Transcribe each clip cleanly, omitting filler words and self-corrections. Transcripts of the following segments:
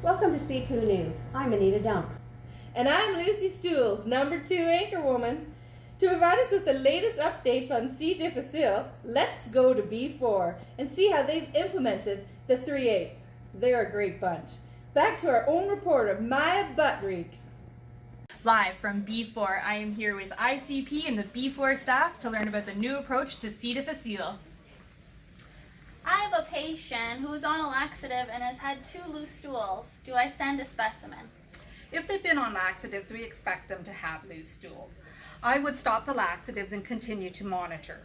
Welcome to CPOO News. I'm Anita Dump. And I'm Lucy Stools, number 2 anchorwoman. To provide us with the latest updates on C. difficile, let's go to B4 and see how they've implemented the 3/8. They're a great bunch. Back to our own reporter, Maya Buttreeks. Live from B4, I am here with ICP and the B4 staff to learn about the new approach to C. difficile. I have a patient who is on a laxative and has had 2 loose stools. Do I send a specimen? If they've been on laxatives, we expect them to have loose stools. I would stop the laxatives and continue to monitor.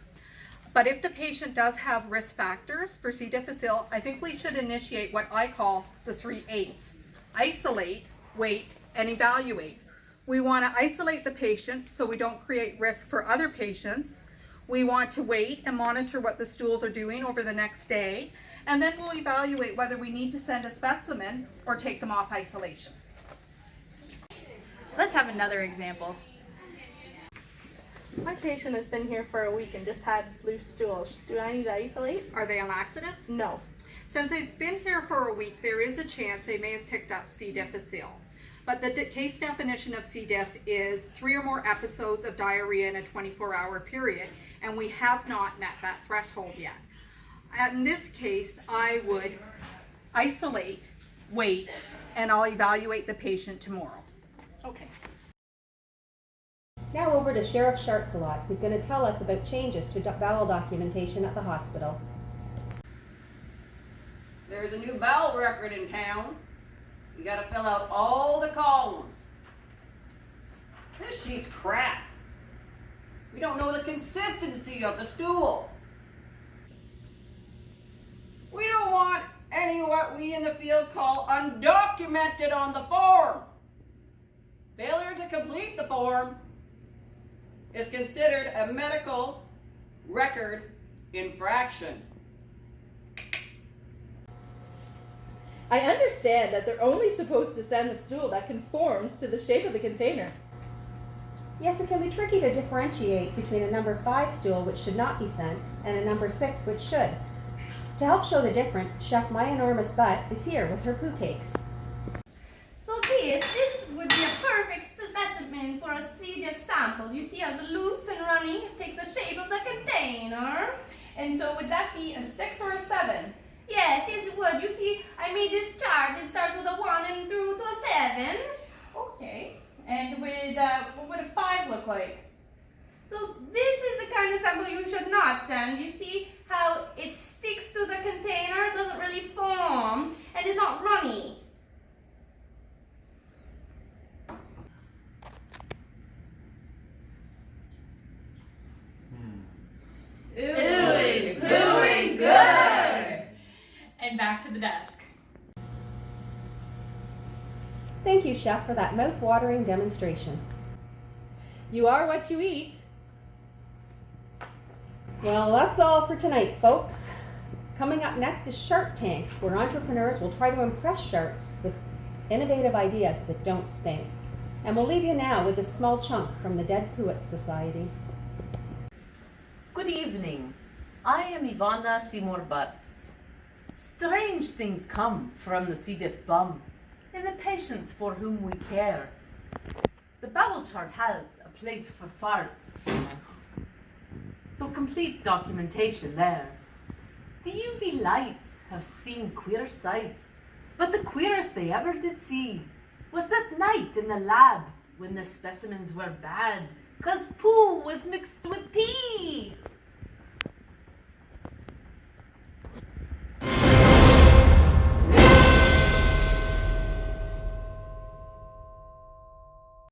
But if the patient does have risk factors for C. difficile, I think we should initiate what I call the 3/8s. Isolate, wait, and evaluate. We want to isolate the patient so we don't create risk for other patients. We want to wait and monitor what the stools are doing over the next day, and then we'll evaluate whether we need to send a specimen or take them off isolation. Let's have another example. My patient has been here for a week and just had loose stools. Do I need to isolate? Are they on laxatives? No. Since they've been here for a week, there is a chance they may have picked up C. difficile. But the case definition of C. diff is 3 or more episodes of diarrhea in a 24-hour period, and we have not met that threshold yet. In this case, I would isolate, wait, and I'll evaluate the patient tomorrow. Okay. Now over to Sheriff Shartsalot, who's going to tell us about changes to bowel documentation at the hospital. There's a new bowel record in town. You gotta fill out all the columns. This sheet's crap. We don't know the consistency of the stool. We don't want any what we in the field call undocumented on the form. Failure to complete the form is considered a medical record infraction. I understand that they're only supposed to send the stool that conforms to the shape of the container. Yes, it can be tricky to differentiate between a number 5 stool, which should not be sent, and a number 6, which should. To help show the difference, Chef My Enormous Butt is here with her poo cakes. So this would be a perfect specimen for a C. diff sample. You see how it's loose and running, it takes the shape of the container. And so would that be a 6 or a 7? Yes, it would. You see, I made this chart. It starts with a 1 and through to a 7. Okay. And what would a 5 look like? So this is the kind of sample you should not send. You see how it sticks to the container, it doesn't really form, and it's not runny. Ooh, pooing good! And back to the desk. Thank you, Chef, for that mouth-watering demonstration. You are what you eat. Well, that's all for tonight, folks. Coming up next is Shark Tank, where entrepreneurs will try to impress sharks with innovative ideas that don't stink. And we'll leave you now with a small chunk from the Dead Poets Society. Good evening. I am Ivana Seymour Butts. Strange things come from the C. diff bum in the patients for whom we care. The bowel chart has a place for farts, so complete documentation there. The UV lights have seen queer sights, but the queerest they ever did see was that night in the lab when the specimens were bad, 'cause poo was mixed with pee.